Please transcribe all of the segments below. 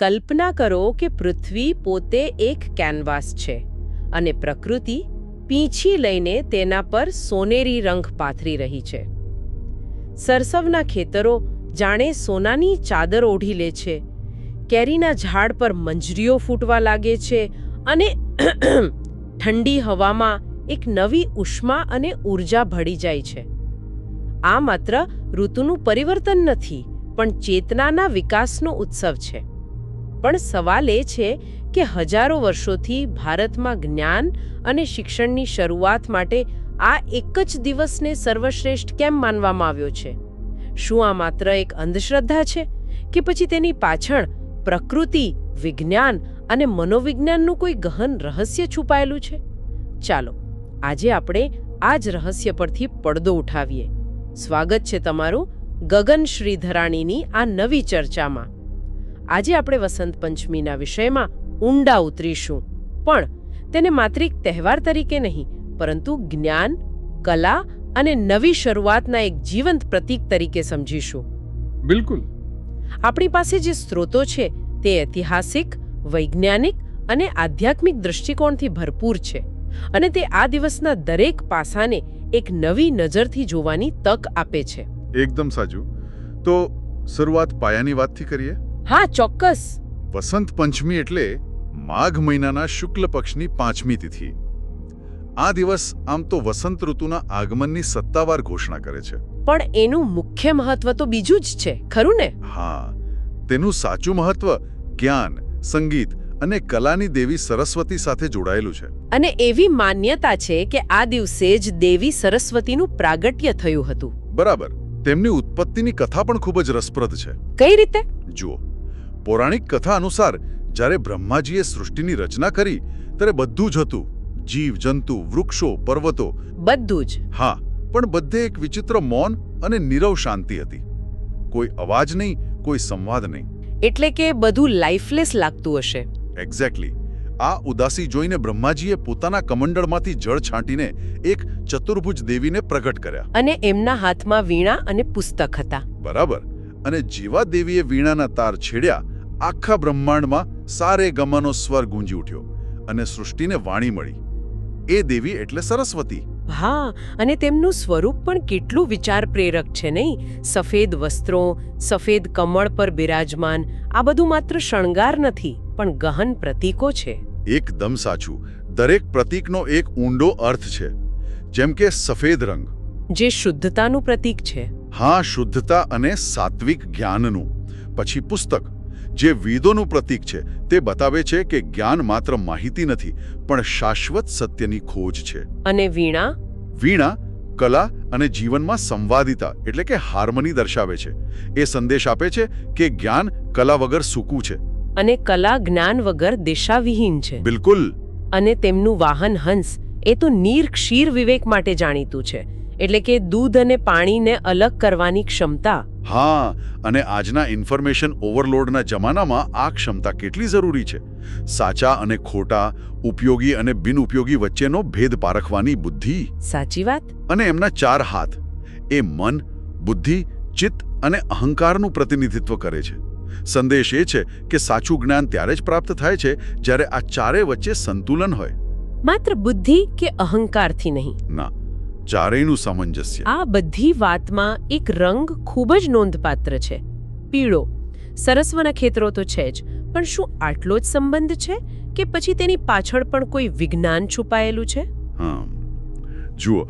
કલ્પના કરો કે પૃથ્વી પોતે એક કેનવાસ છે અને પ્રકૃતિ પીંછી લઈને તેના પર સોનેરી રંગ પાથરી રહી છે. સરસવના ખેતરો જાણે સોનાની ચાદર ઓઢી લે છે, કેરીના ઝાડ પર મંજરીઓ ફૂટવા લાગે છે અને ઠંડી હવામાં એક નવી ઉષ્મા અને ઊર્જા ભળી જાય છે. આ માત્ર ઋતુનું પરિવર્તન નથી, પણ ચેતનાના વિકાસનો ઉત્સવ છે. પણ સવાલ એ છે કે હજારો વર્ષોથી ભારતમાં જ્ઞાન અને શિક્ષણની શરૂઆત માટે આ એક જ દિવસને સર્વશ્રેષ્ઠ કેમ માનવામાં આવ્યો છે? શું આ માત્ર એક અંધશ્રદ્ધા છે કે પછી તેની પાછળ પ્રકૃતિ, વિજ્ઞાન અને મનોવિજ્ઞાનનું કોઈ ગહન રહસ્ય છુપાયેલું છે? ચાલો આજે આપણે આ જ રહસ્ય પરથી પડદો ઉઠાવીએ. સ્વાગત છે તમારું ગગન શ્રીધરાણીની આ નવી ચર્ચામાં. આજે આપણે વસંત પંચમીના વિષયમાં ઊંડા ઉતરીશું, પણ તેને માત્ર એક તહેવાર તરીકે નહીં, પરંતુ જ્ઞાન, કલા અને નવી શરૂઆતના એક જીવંત પ્રતીક તરીકે સમજીશું. બિલકુલ. આપણી પાસે જે સ્ત્રોતો છે તે ઐતિહાસિક, વૈજ્ઞાનિક અને આધ્યાત્મિક દૃષ્ટિકોણથી ભરપૂર છે, અને તે આ દિવસના દરેક પાસાને એક નવી નજરથી જોવાની તક આપે છે. એકદમ સાચું. તો શરૂઆત પાયાની વાતથી કરીએ. હા, ચોક્કસ. વસંત પંચમી એટલે માઘ મહિનાના શુક્લ પક્ષની 5મી તિથિ. આ દિવસ આમ તો વસંત ઋતુના આગમનની સત્તાવાર ઘોષણા કરે છે. પણ એનું મુખ્ય મહત્વ તો બીજું જ છે, ખરું ને? હા, તેનું સાચું મહત્વ જ્ઞાન, સંગીત અને કલાની દેવી સરસ્વતી સાથે જોડાયેલું છે. અને એવી માન્યતા છે કે આ દિવસે જ દેવી સરસ્વતીનું પ્રાગટ્ય થયું હતું. બરાબર. તેમની ઉત્પત્તિની કથા પણ ખૂબ જ રસપ્રદ છે. કઈ રીતે? જુઓ, પૌરાણિક કથા અનુસાર જ્યારે બ્રહ્માજીએ સૃષ્ટિની રચના કરી ત્યારે બધું જ હતું. જીવ, જંતુ, વૃક્ષો, પર્વતો, બધું જ. હા, પણ બધે એક વિચિત્ર મૌન અને નીરવ શાંતિ હતી. કોઈ અવાજ નહીં, કોઈ સંવાદ નહીં. એટલે કે બધું લાઇફલેસ લાગતું હશે. એક્ઝેક્ટલી. આ ઉદાસી જોઈને બ્રહ્માજીએ પોતાના કમંડળમાંથી જળ છાંટીને એક ચતુર્ભુજ દેવીને પ્રગટ કર્યા. અને એમના હાથમાં વીણા અને પુસ્તક હતા. બરાબર. અને જેવા દેવીએ વીણાના તાર છેડ્યા, આખા બ્રહ્માંડમાં સારે ગમનો સ્વર ગુંજી ઉઠ્યો અને સૃષ્ટિને વાણી મળી. એ દેવી એટલે સરસ્વતી. હા, અને તેમનું સ્વરૂપ પણ કેટલું વિચાર પ્રેરક છે, નહીં? સફેદ વસ્ત્રો, સફેદ કમળ પર બિરાજમાન. આ બધું માત્ર શણગાર નથી, પણ ગહન પ્રતીકો છે. એકદમ સાચું. દરેક પ્રતીકનો એક ઊંડો અર્થ છે. જેમ કે સફેદ રંગ, જે શુદ્ધતાનું પ્રતીક છે. હા, શુદ્ધતા અને સાત્વિક જ્ઞાનનું. પછી પુસ્તક, જે વેદોનું પ્રતીક છે. તે બતાવે છે કે જ્ઞાન માત્ર માહિતી નથી, પણ શાશ્વત સત્યની ખોજ છે. અને વીણા? વીણા કલા અને જીવનમાં સંવાદિતા એટલે કે હાર્મની દર્શાવે છે. એ સંદેશ આપે છે કે જ્ઞાન કલા વગર સૂકું છે. અને કલા જ્ઞાન વગર દિશાવિહીન છે. બિલકુલ. અને તેમનું વાહન હંસ, એ તો નીર ક્ષીર વિવેક માટે જાણીતું છે. એટલે કે દૂધ અને પાણીને અલગ કરવાની ક્ષમતા. હા, અને આજના ઇન્ફોર્મેશન ઓવરલોડના જમાનામાં આ ક્ષમતા કેટલી જરૂરી છે. સાચા અને ખોટા, ઉપયોગી અને બિનઉપયોગી વચ્ચેનો ભેદ પારખવાની બુદ્ધિ. સાચી વાત. અને એમના 4 હાથ, એ મન, બુદ્ધિ, ચિત્ત અને અહંકારનું પ્રતિનિધિત્વ કરે છે. સંદેશ એ છે કે સાચું જ્ઞાન ત્યારે જ પ્રાપ્ત થાય છે જ્યારે આ ચારે વચ્ચે સંતુલન હોય. માત્ર બુદ્ધિ કે અહંકારથી નહીં. ના, ચારેયનું સામંજસ્ય. આ બધી વાતમાં એક રંગ ખૂબ જ નોંધપાત્ર છે, પીળો. સરસવના ખેતરો તો છે જ, પણ શું આટલો જ સંબંધ છે કે પછી તેની પાછળ પણ કોઈ વિજ્ઞાન છુપાયેલું છે? હા, જુઓ,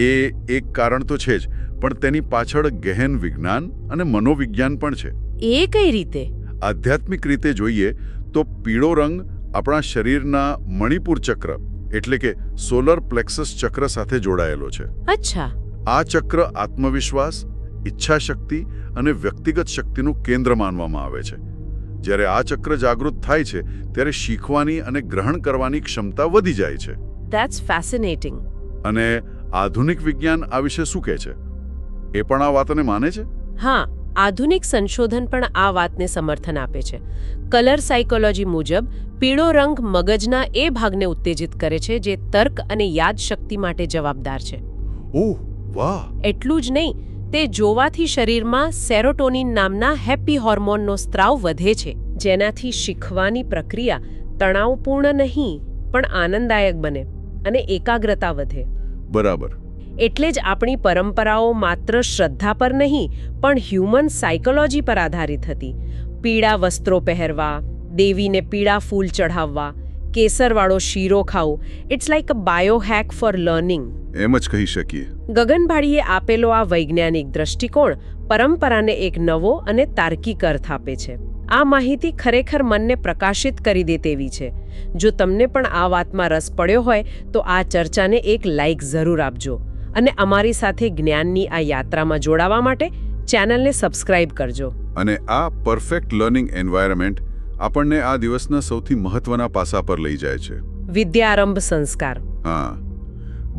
એ એક કારણ તો છે જ, પણ તેની પાછળ ગહેન વિજ્ઞાન અને મનોવિજ્ઞાન પણ છે. એ કઈ રીતે? આધ્યાત્મિક રીતે જોઈએ તો પીળો રંગ આપણા શરીરના મણિપુર ચક્ર એટલે કે સોલર પ્લેક્સસ ચક્ર સાથે જોડાયેલો છે. અચ્છા. આ ચક્ર આત્મવિશ્વાસ, ઈચ્છાશક્તિ અને વ્યક્તિગત શક્તિનું કેન્દ્ર માનવામાં આવે છે. જ્યારે આ ચક્ર જાગૃત થાય છે ત્યારે શીખવાની અને ગ્રહણ કરવાની ક્ષમતા વધી જાય છે. That's fascinating. અને આધુનિક વિજ્ઞાન આ વિશે શું કહે છે? એ પણ આ વાતને માને છે? હા, આધુનિક સંશોધન પણ આ વાતને સમર્થન આપે છે. કલર સાયકોલોજી મુજબ પીળો રંગ મગજના એ ભાગને ઉત્તેજિત કરે છે જે તર્ક અને યાદશક્તિ માટે જવાબદાર છે. ઓહ, વાહ! એટલું જ નહીં, તે જોવાથી શરીરમાં સેરોટોનિન નામના હેપી હોર્મોનનો સ્ત્રાવ વધે છે, જેનાથી શીખવાની પ્રક્રિયા તણાવપૂર્ણ નહીં પણ આનંદદાયક બને અને એકાગ્રતા વધે. બરાબર. એટલે જ આપણી પરંપરાઓ માત્ર શ્રદ્ધા પર નહીં પણ હ્યુમન સાયકોલોજી પર આધારિત હતી. પીળા વસ્ત્રો પહેરવા, દેવીને પીળા ફૂલ ચઢાવવા, કેસરવાળો શીરો ખાવો. It's like a biohack for learning. એમ જ કહી શકીએ. ગગનભાઈએ આપેલો આ વૈજ્ઞાનિક દ્રષ્ટિકોણ પરંપરાને એક નવો અને તાર્કિક અર્થ આપે છે. આ માહિતી ખરેખર મનને પ્રકાશિત કરી દે તેવી છે. જો તમને પણ આ વાતમાં રસ પડ્યો હોય તો આ ચર્ચાને એક લાઇક જરૂર આપજો અને અમારી સાથે જ્ઞાનની આ યાત્રામાં જોડાવા માટે ચેનલને સબસ્ક્રાઇબ કરજો. અને આ પરફેક્ટ લર્નિંગ એન્વાયરમેન્ટ આપણને આ દિવસના સૌથી મહત્વના પાસા પર લઈ જાય છે. વિદ્યારંભ સંસ્કાર. હા,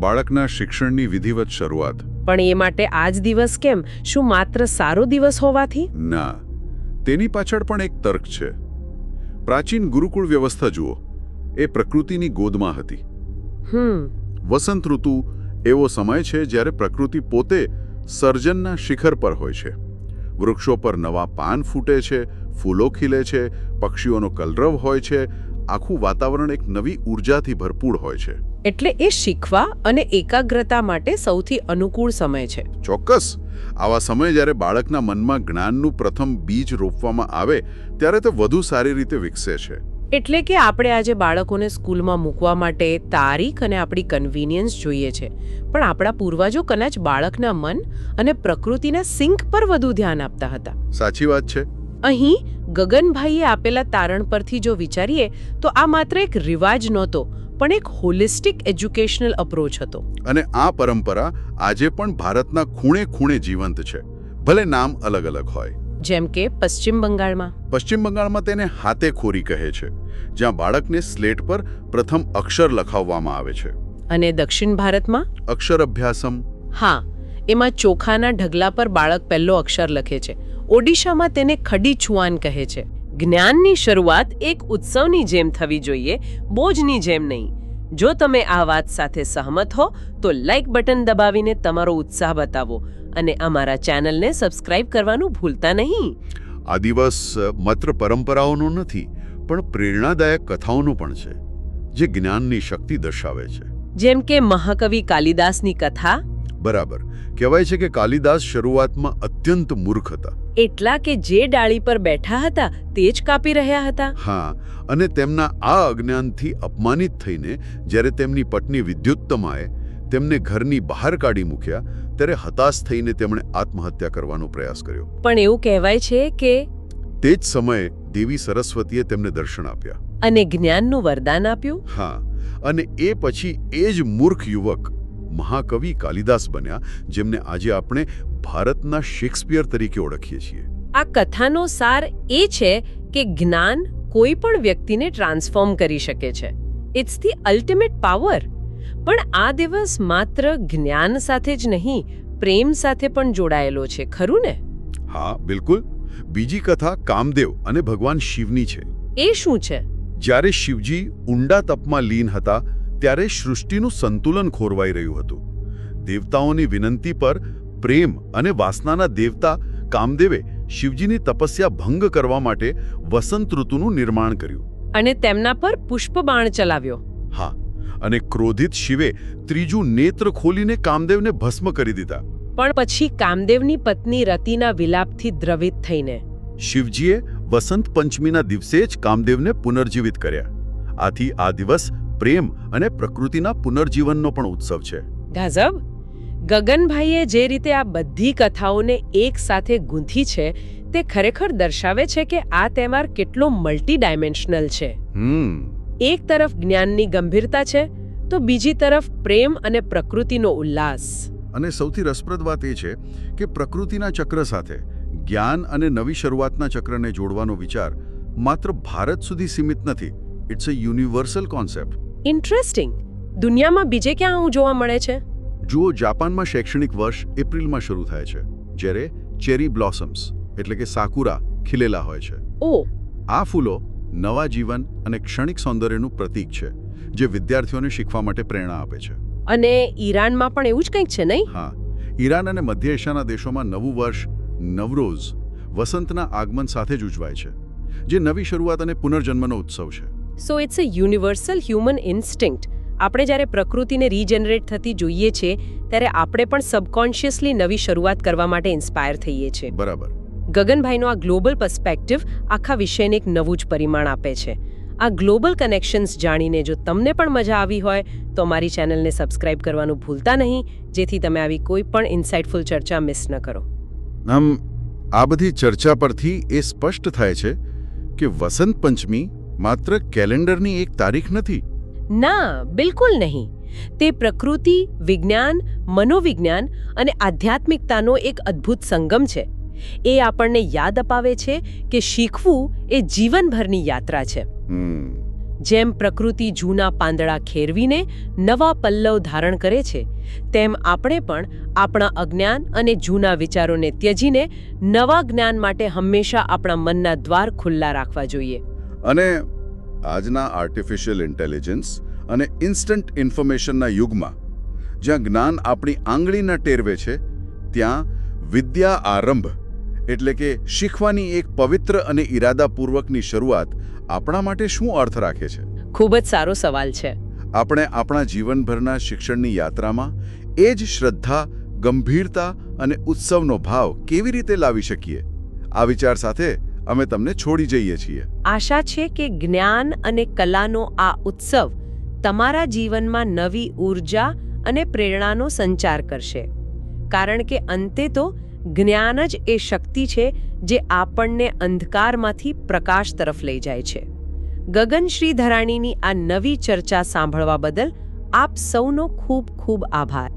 બાળકના શિક્ષણની વિધિવત શરૂઆત. પણ એ માટે આ જ દિવસ કેમ? શું માત્ર સારો દિવસ હોવાથી? ના, તેની પાછળ પણ એક તર્ક છે. પ્રાચીન ગુરુકુળ વ્યવસ્થા જુઓ, એ પ્રકૃતિની ગોદમાં હતી. વસંત ઋતુ એવો સમય છે જ્યારે પ્રકૃતિ પોતે સર્જનના શિખર પર હોય છે. વૃક્ષો પર નવા પાન ફૂટે છે, ફૂલો ખીલે છે, પક્ષીઓનો કલરવ હોય છે. આખું વાતાવરણ એક નવી ઉર્જાથી ભરપૂર હોય છે. એટલે એ શીખવા અને એકાગ્રતા માટે સૌથી અનુકૂળ સમય છે. ચોક્કસ. આવા સમય જ્યારે બાળકના મનમાં જ્ઞાનનું પ્રથમ બીજ રોપવામાં આવે ત્યારે તે વધુ સારી રીતે વિકસે છે. એટલે કે આપણે આજે બાળકોને સ્કૂલમાં મૂકવા માટે તારીખ અને આપણી કન્વીનિયન્સ જોઈએ છે, પણ આપણા પૂર્વજો કદાચ બાળકના મન અને પ્રકૃતિના સિંક પર વધુ ધ્યાન આપતા હતા. સાચી વાત છે. અહીં ગગનભાઈએ આપેલા તારણ પરથી જો વિચારીએ તો આ માત્ર એક રિવાજ નહોતો પણ એક હોલિસ્ટિક એજ્યુકેશનલ અપ્રોચ હતો. અને આ પરંપરા આજે પણ ભારતના ખૂણે ખૂણે જીવંત છે, ભલે નામ અલગ અલગ હોય. જેમ કે પશ્ચિમ બંગાળમાં. પશ્ચિમ બંગાળમાં તેને હાથેખોરી કહે છે, જ્યાં બાળકને સ્લેટ પર પ્રથમ અક્ષર લખાવવામાં આવે છે. અને દક્ષિણ ભારતમાં અક્ષર અભ્યાસમ. હા, એમાં ચોખાના ઢગલા પર બાળક પહેલો અક્ષર લખે છે. ઓડિશામાં તેને ખડી છુઆન કહે છે. જ્ઞાનની શરૂઆત એક ઉત્સવની જેમ થવી જોઈએ, બોજની જેમ નહીં. જો તમે આ વાત સાથે સહમત હો તો લાઇક બટન દબાવીને તમારો ઉત્સાહ બતાવો અને અમારા ચેનલને સબસ્ક્રાઇબ કરવાનું ભૂલતા નહીં. આ દિવસ માત્ર પરંપરાઓનો નથી પણ પ્રેરણાદાયક કથાઓનો પણ છે, જે જ્ઞાનની શક્તિ દર્શાવે છે. જેમ કે મહાકવિ કાલિદાસની કથા. બરાબર. કહેવાય છે કે કાલિદાસ શરૂઆતમાં અત્યંત મૂર્ખ હતા. એટલા કે જે ડાળી પર બેઠા હતા તે જ કાપી રહ્યા હતા. હા, અને તેમના આ અજ્ઞાનથી અપમાનિત થઈને જ્યારે તેમની પત્ની વિદ્યુત્તમાએ તેમને ઘરની બહાર કાઢી મૂક્યા ત્યારે હતાશ થઈને તેમણે આત્મહત્યા કરવાનો પ્રયાસ કર્યો. પણ એવું કહેવાય છે કે તે જ સમયે દેવી સરસ્વતીએ તેમને દર્શન આપ્યા અને જ્ઞાનનું વરદાન આપ્યું. હા, અને એ પછી એ જ મૂર્ખ યુવક મહાકવિ કાલિદાસ બન્યા, જેમને આજે આપણે ભારતના શેક્સપિયર તરીકે ઓળખીએ છીએ. આ કથાનો સાર એ છે કે જ્ઞાન કોઈ પણ વ્યક્તિને ટ્રાન્સફોર્મ કરી શકે છે. It's the ultimate power. પણ આ દિવસ માત્ર જ્ઞાન સાથે જ નહીં, પ્રેમ સાથે પણ જોડાયેલો છે, ખરું ને? હા, બિલકુલ. બીજી કથા કામદેવ અને ભગવાન શિવની છે. એ શું છે? જ્યારે શિવજી ઊંડા તપમાં લીન હતા ત્યારે સૃષ્ટિનું સંતુલન ખોરવાઈ રહ્યું હતું. દેવતાઓની વિનંતી પર પ્રેમ અને વાસનાના દેવતા કામદેવે શિવજીની તપસ્યા ભંગ કરવા માટે વસંત ઋતુનું નિર્માણ કર્યું. અને તેમના પર પુષ્પબાણ ચલાવ્યો. હા, અને ક્રોધિત શિવે ત્રીજું નેત્ર ખોલીને કામદેવને ભસ્મ કરી દીધા. પણ પછી કામદેવની પત્ની રતિના વિલાપથી દ્રવિત થઈને શિવજીએ વસંત પંચમીના દિવસે જ કામદેવને પુનર્જીવિત કર્યા. આથી આ દિવસ પ્રેમ અને પ્રકૃતિના પુનર્જીવનનો પણ ઉત્સવ છે. ગજબ. ગગનભાઈએ જે રીતે આ બધી કથાઓને એક સાથે ગૂંથી છે તે ખરેખર દર્શાવે છે કે આ તહેવાર કેટલો મલ્ટી ડાયમેન્શનલ છે. એક તરફ જ્ઞાનની ગંભીરતા છે તો બીજી તરફ પ્રેમ અને પ્રકૃતિનો ઉલ્લાસ. અને સૌથી રસપ્રદ વાત એ છે કે પ્રકૃતિના ચક્ર સાથે જ્ઞાન અને નવી શરૂઆતના ચક્રને જોડવાનો વિચાર માત્ર ભારત સુધી સીમિત નથી. It's a universal concept. Interesting. દુનિયામાં બીજે ક્યાં આવું જોવા મળે છે? જુઓ, જાપાનમાં શૈક્ષણિક વર્ષ એપ્રિલમાં શરૂ થાય છે, જ્યારે ચેરી બ્લોસમ્સ એટલે કે સાકુરા ખીલેલા હોય છે. ઓ, આ ફૂલો નવા જીવન અને ક્ષણિક સૌંદર્યનું પ્રતીક છે, જે વિદ્યાર્થીઓને શીખવા માટે પ્રેરણા આપે છે. અને ઈરાનમાં પણ એવું જ કંઈક છે, નહીં? હા, ઈરાન અને મધ્ય એશિયાના દેશોમાં નવું વર્ષ નવરોઝ વસંતના આગમન સાથે જ ઉજવાય છે. જે નવી શરૂઆત અને પુનર્જન્મનો ઉત્સવ છે. So it's a universal human instinct. આપણે જ્યારે પ્રકૃતિને રીજનરેટ થતી જોઈએ છીએ ત્યારે આપણે પણ સબકોન્શિયસલી નવી શરૂઆત કરવા માટે ઇન્સ્પાયર થઈએ છીએ. બરાબર. ગગનભાઈનો આ ગ્લોબલ પર્સ્પેક્ટિવ આખા વિષયને એક નવું જ પરિમાણ આપે છે. આ ગ્લોબલ કનેક્શન્સ જાણીને જો તમને પણ મજા આવી હોય તો અમારી ચેનલને સબસ્ક્રાઇબ કરવાનું ભૂલતા નહીં, જેથી તમે આવી કોઈ પણ ઇન્સાઇટફુલ ચર્ચા મિસ ન કરો. આ બધી ચર્ચા પરથી એ સ્પષ્ટ થાય છે કે વસંત પંચમી માત્ર કેલેન્ડરની એક તારીખ નથી. ના, બિલકુલ નહીં. તે પ્રકૃતિ, વિજ્ઞાન, મનોવિજ્ઞાન અને આધ્યાત્મિકતાનો એક અદ્ભુત સંગમ છે. એ આપણને યાદ અપાવે છે કે શીખવું એ જીવનભરની યાત્રા છે. જેમ પ્રકૃતિ જૂના પાંદડા ખેરવીને નવા પલ્લવ ધારણ કરે છે, તેમ આપણે પણ આપણા અજ્ઞાન અને જૂના વિચારોને ત્યજીને નવા જ્ઞાન માટે હંમેશા આપણા મનના દ્વાર ખુલ્લા રાખવા જોઈએ. અને આજના આર્ટિફિશિયલ ઇન્ટેલિજન્સ અને ઇન્સ્ટન્ટ ઇન્ફોર્મેશનના યુગમાં જ્યાં જ્ઞાન આપણી આંગળીના ટેરવે છે, ત્યાં વિદ્યા આરંભ એટલે કે શીખવાની એક પવિત્ર અને ઇરાદાપૂર્વકની શરૂઆત આપણા માટે શું અર્થ રાખે છે? ખૂબ જ સારો સવાલ છે. આપણે આપણા જીવનભરના શિક્ષણની યાત્રામાં એ જ શ્રદ્ધા, ગંભીરતા અને ઉત્સવનો ભાવ કેવી રીતે લાવી શકીએ? આ વિચાર સાથે અમે તમને છોડી જઈએ છીએ. આશા છે કે જ્ઞાન અને કલાનો આ ઉત્સવ તમારા જીવનમાં નવી ઊર્જા અને પ્રેરણાનો સંચાર કરશે. કારણ કે અંતે તો જ્ઞાન જ એ શક્તિ છે જે આપણને અંધકારમાંથી પ્રકાશ તરફ લઈ જાય છે. ગગન શ્રી ધરાણીની આ નવી ચર્ચા સાંભળવા બદલ આપ સૌનો ખૂબ ખૂબ આભાર.